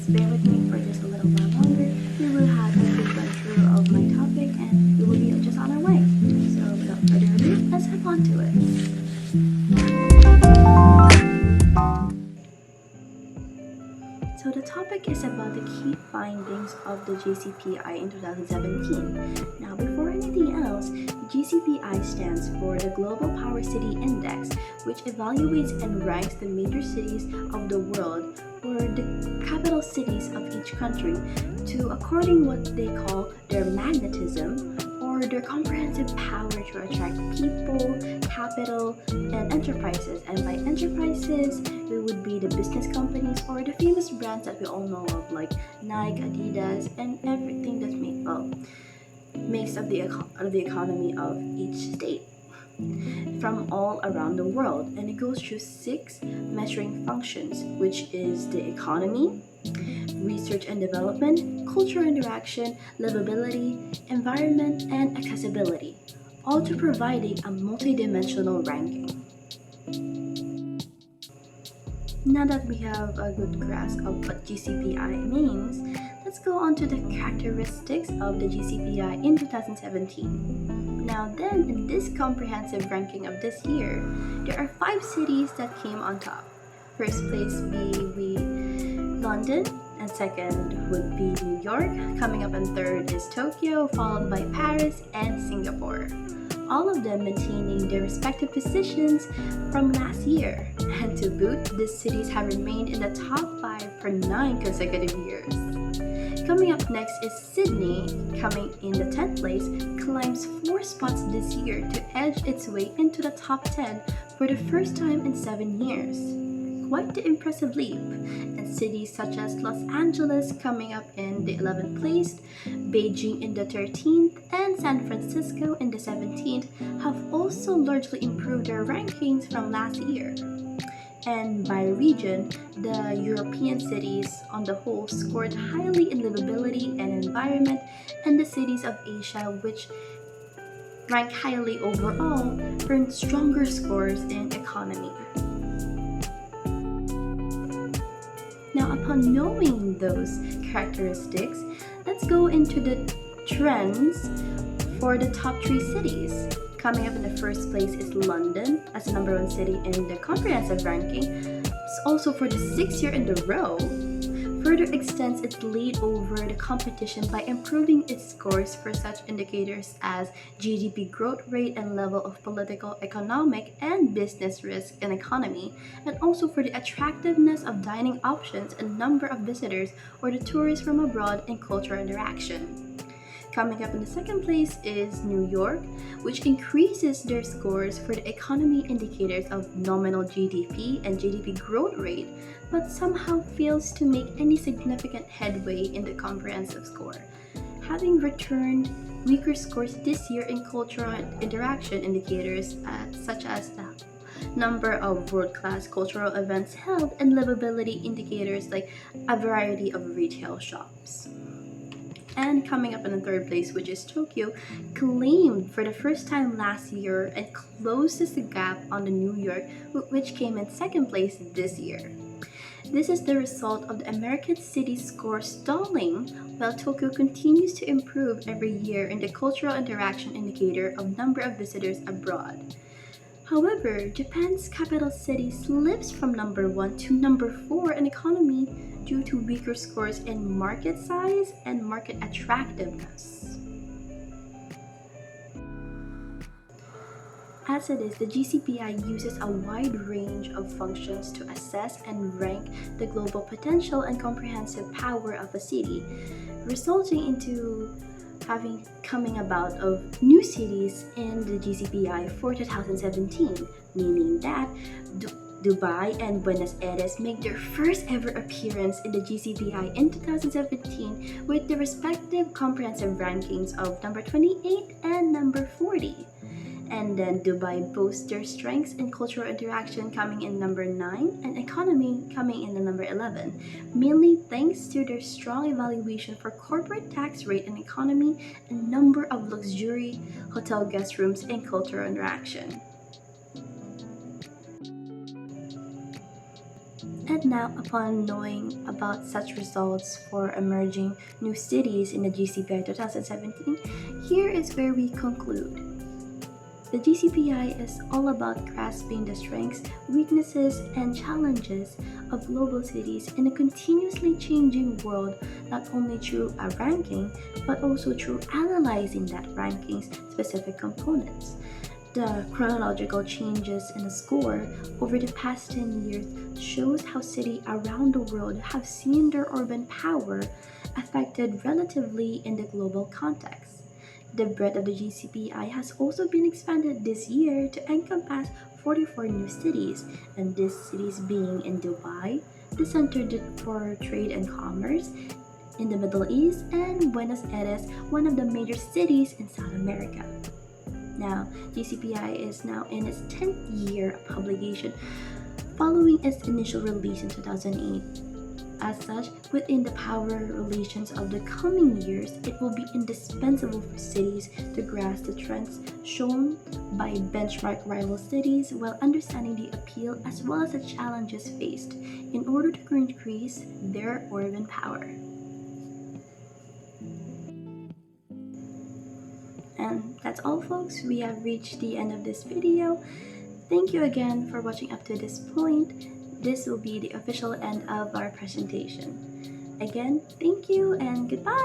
just bear with me for just a little while longer. We will have a quick run through of my topic and we will be just on our way. So without further ado, let's hop on to it. So the topic is about the key findings of the GCPI in 2017. Now before anything else, GCPI stands for the Global Power City Index, which evaluates and ranks the major cities of the world or the capital cities of each country to according what they call their magnetism or their comprehensive power to attract people, capital, and enterprises. And by enterprises, it would be the business companies or the famous brands that we all know of like Nike, Adidas, and everything that's makes up the economy of each state from all around the world. And it goes through 6 measuring functions, which is the economy, research and development, cultural interaction, livability, environment, and accessibility, all to providing a multidimensional ranking. Now that we have a good grasp of what GCPI means, let's go on to the characteristics of the GCPI in 2017. Now then, in this comprehensive ranking of this year, there are 5 cities that came on top. First place be London, and second would be New York. Coming up in third is Tokyo, followed by Paris and Singapore. All of them maintaining their respective positions from last year. And to boot, these cities have remained in the top 5 for 9 consecutive years. Coming up next is Sydney, coming in the 10th place, climbs 4 spots this year to edge its way into the top 10 for the first time in 7 years. Quite the impressive leap, and cities such as Los Angeles coming up in the 11th place, Beijing in the 13th, and San Francisco in the 17th have also largely improved their rankings from last year. And by region, the European cities on the whole scored highly in livability and environment, and the cities of Asia, which rank highly overall, earned stronger scores in economy. Now, upon knowing those characteristics, let's go into the trends for the top 3 cities. Coming up in the first place is London as the number 1 city in the comprehensive ranking. It's also for the 6th year in a row. Further extends its lead over the competition by improving its scores for such indicators as GDP growth rate and level of political, economic, and business risk and economy, and also for the attractiveness of dining options and number of visitors or the tourists from abroad and cultural interaction. Coming up in the second place is New York, which increases their scores for the economy indicators of nominal GDP and GDP growth rate, but somehow fails to make any significant headway in the comprehensive score, having returned weaker scores this year in cultural interaction indicators such as the number of world-class cultural events held and livability indicators like a variety of retail shops. And coming up in the third place, which is Tokyo, claimed for the first time last year and closes the gap on the New York, which came in second place this year. This is the result of the American city score stalling, while Tokyo continues to improve every year in the cultural interaction indicator of number of visitors abroad. However, Japan's capital city slips from number 1 to number 4 in economy due to weaker scores in market size and market attractiveness. As it is, the GCPI uses a wide range of functions to assess and rank the global potential and comprehensive power of a city, resulting into coming about of new cities in the GCPI for 2017, meaning that Dubai and Buenos Aires make their first ever appearance in the GCPI in 2017 with the respective comprehensive rankings of number 28 and number 40. And then Dubai boasts their strengths in cultural interaction coming in number 9 and economy coming in the number 11, mainly thanks to their strong evaluation for corporate tax rate and economy and number of luxury hotel guest rooms and cultural interaction. And But now, upon knowing about such results for emerging new cities in the GCPI 2017, here is where we conclude. The GCPI is all about grasping the strengths, weaknesses, and challenges of global cities in a continuously changing world, not only through a ranking, but also through analyzing that ranking's specific components. The chronological changes in the score over the past 10 years shows how cities around the world have seen their urban power affected relatively in the global context. The breadth of the GCPI has also been expanded this year to encompass 44 new cities, and these cities being in Dubai, the center for trade and commerce, in the Middle East, and Buenos Aires, one of the major cities in South America. Now, GCPI is now in its 10th year of publication, following its initial release in 2008. As such, within the power relations of the coming years, it will be indispensable for cities to grasp the trends shown by benchmark rival cities while understanding the appeal as well as the challenges faced in order to increase their urban power. And that's all, folks. We have reached the end of this video. Thank you again for watching up to this point. This will be the official end of our presentation. Again, thank you and goodbye!